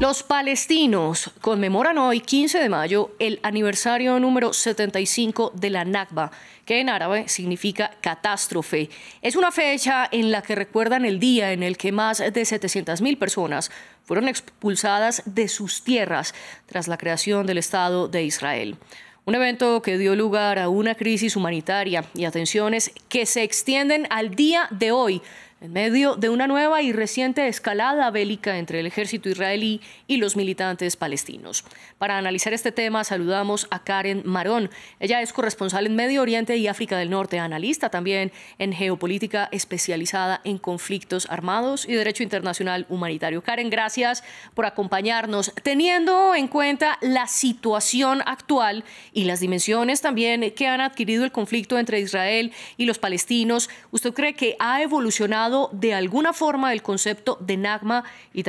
Los palestinos conmemoran hoy, 15 de mayo, el aniversario número 75 de la Nakba, que en árabe significa catástrofe. Es una fecha en la que recuerdan el día en el que más de 700.000 personas fueron expulsadas de sus tierras tras la creación del Estado de Israel. Un evento que dio lugar a una crisis humanitaria y a tensiones que se extienden al día de hoy, en medio de una nueva y reciente escalada bélica entre el ejército israelí y los militantes palestinos. Para analizar este tema saludamos a Karen Marón. Ella es corresponsal en Medio Oriente y África del Norte, analista también en geopolítica especializada en conflictos armados y derecho internacional humanitario. Karen, gracias por acompañarnos. Teniendo en cuenta la situación actual y las dimensiones también que han adquirido el conflicto entre Israel y los palestinos, ¿usted cree que ha evolucionado de alguna forma el concepto de Nakba y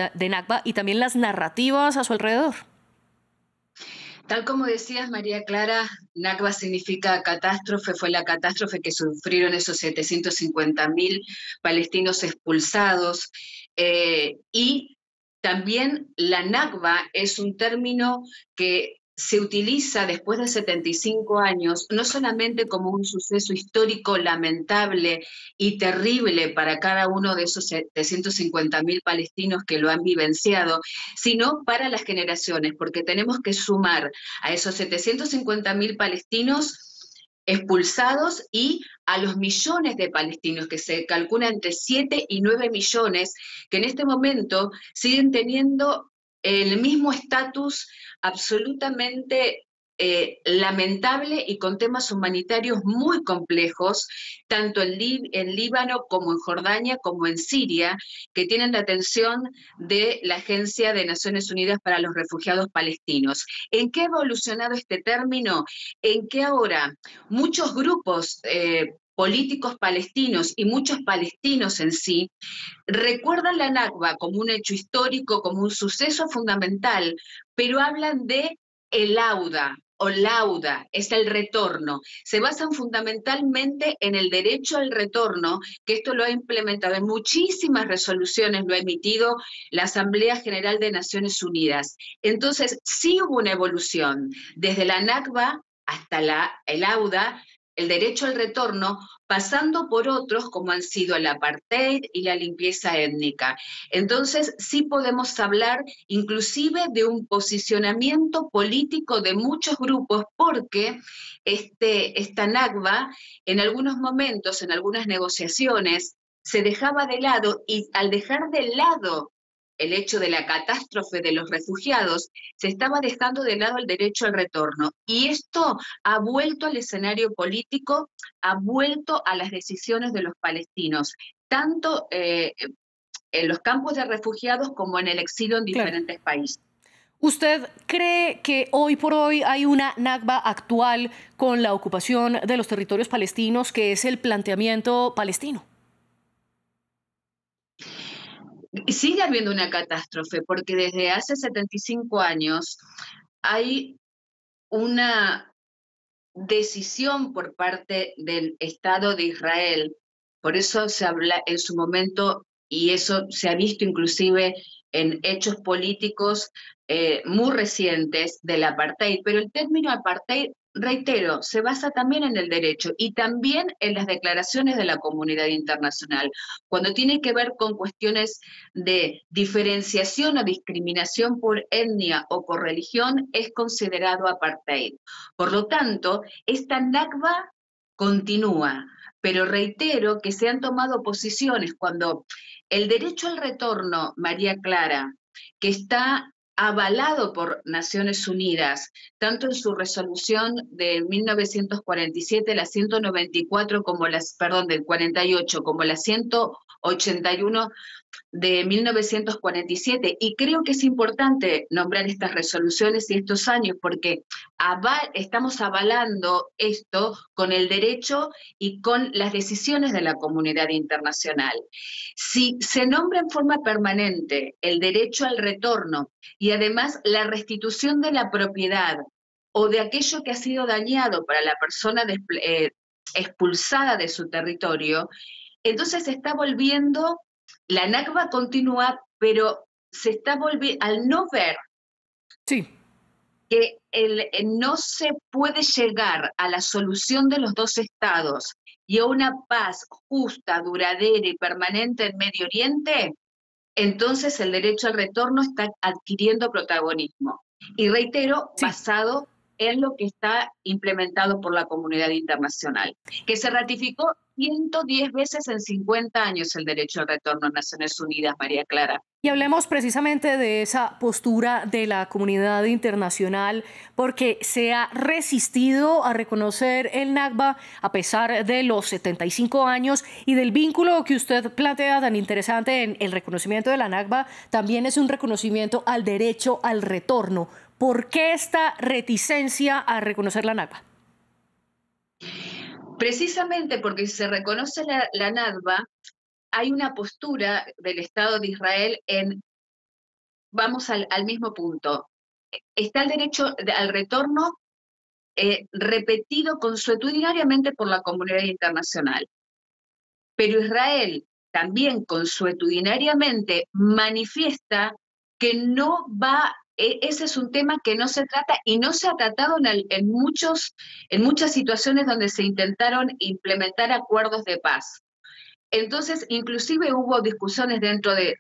también las narrativas a su alrededor? Tal como decías, María Clara, Nakba significa catástrofe, fue la catástrofe que sufrieron esos 750.000 palestinos expulsados, y también la Nakba es un término que se utiliza después de 75 años, no solamente como un suceso histórico lamentable y terrible para cada uno de esos 750.000 palestinos que lo han vivenciado, sino para las generaciones, porque tenemos que sumar a esos 750.000 palestinos expulsados y a los millones de palestinos, que se calcula entre 7 y 9 millones, que en este momento siguen teniendo el mismo estatus absolutamente lamentable y con temas humanitarios muy complejos, tanto en Líbano como en Jordania como en Siria, que tienen la atención de la Agencia de Naciones Unidas para los Refugiados Palestinos. ¿En qué ha evolucionado este término? En que ahora muchos grupos políticos palestinos y muchos palestinos en sí recuerdan la Nakba como un hecho histórico, como un suceso fundamental, pero hablan de el auda o lauda, es el retorno. Se basan fundamentalmente en el derecho al retorno, que esto lo ha implementado en muchísimas resoluciones, lo ha emitido la Asamblea General de Naciones Unidas. Entonces, sí hubo una evolución, desde la Nakba hasta el auda, el derecho al retorno, pasando por otros como han sido el apartheid y la limpieza étnica. Entonces, sí podemos hablar inclusive de un posicionamiento político de muchos grupos, porque esta Nakba, en algunos momentos, en algunas negociaciones, se dejaba de lado, y al dejar de lado el hecho de la catástrofe de los refugiados, se estaba dejando de lado el derecho al retorno. Y esto ha vuelto al escenario político, ha vuelto a las decisiones de los palestinos, tanto en los campos de refugiados como en el exilio en Claro. diferentes países. ¿Usted cree que hoy por hoy hay una Nakba actual con la ocupación de los territorios palestinos, que es el planteamiento palestino? Sigue habiendo una catástrofe, porque desde hace 75 años hay una decisión por parte del Estado de Israel. Por eso se habla en su momento, y eso se ha visto inclusive en hechos políticos muy recientes, del apartheid. Pero el término apartheid, reitero, se basa también en el derecho y también en las declaraciones de la comunidad internacional. Cuando tiene que ver con cuestiones de diferenciación o discriminación por etnia o por religión, es considerado apartheid. Por lo tanto, esta Nakba continúa, pero reitero que se han tomado posiciones cuando el derecho al retorno, María Clara, que está avalado por Naciones Unidas, tanto en su resolución de 1947, la 194, como del 48, como la 181 de 1947, y creo que es importante nombrar estas resoluciones y estos años, porque estamos avalando esto con el derecho y con las decisiones de la comunidad internacional. Si se nombra en forma permanente el derecho al retorno y además la restitución de la propiedad o de aquello que ha sido dañado para la persona expulsada de su territorio, entonces se está volviendo. La Nakba continúa, pero se está volviendo, al no ver Sí. que no se puede llegar a la solución de los dos estados y a una paz justa, duradera y permanente en Medio Oriente, entonces el derecho al retorno está adquiriendo protagonismo. Y reitero, Sí. basado en lo que está implementado por la comunidad internacional, que se ratificó 110 veces en 50 años el derecho al retorno en Naciones Unidas, María Clara. Y hablemos precisamente de esa postura de la comunidad internacional, porque se ha resistido a reconocer el Nakba a pesar de los 75 años y del vínculo que usted plantea tan interesante en el reconocimiento de la Nakba, también es un reconocimiento al derecho al retorno. ¿Por qué esta reticencia a reconocer la Nakba? Precisamente porque si se reconoce la Nakba, hay una postura del Estado de Israel vamos al mismo punto. Está el derecho al retorno repetido consuetudinariamente por la comunidad internacional. Pero Israel también consuetudinariamente manifiesta que no va, ese es un tema que no se trata y no se ha tratado en muchas situaciones donde se intentaron implementar acuerdos de paz. Entonces, inclusive hubo discusiones dentro de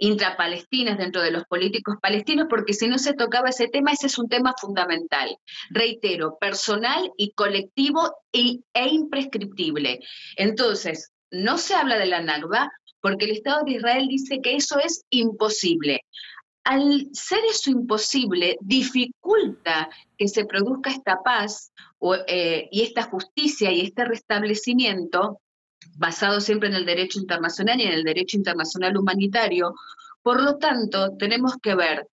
intrapalestinas, dentro de los políticos palestinos, porque si no se tocaba ese tema, ese es un tema fundamental. Reitero, personal y colectivo e imprescriptible. Entonces, no se habla de la Nakba porque el Estado de Israel dice que eso es imposible. Al ser eso imposible, dificulta que se produzca esta paz y esta justicia y este restablecimiento basado siempre en el derecho internacional y en el derecho internacional humanitario. Por lo tanto, tenemos que ver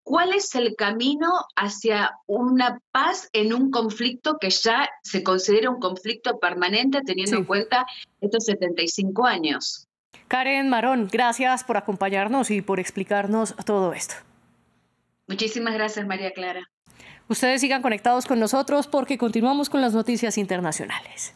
cuál es el camino hacia una paz en un conflicto que ya se considera un conflicto permanente teniendo en Sí. cuenta estos 75 años. Karen Marón, gracias por acompañarnos y por explicarnos todo esto. Muchísimas gracias, María Clara. Ustedes sigan conectados con nosotros porque continuamos con las noticias internacionales.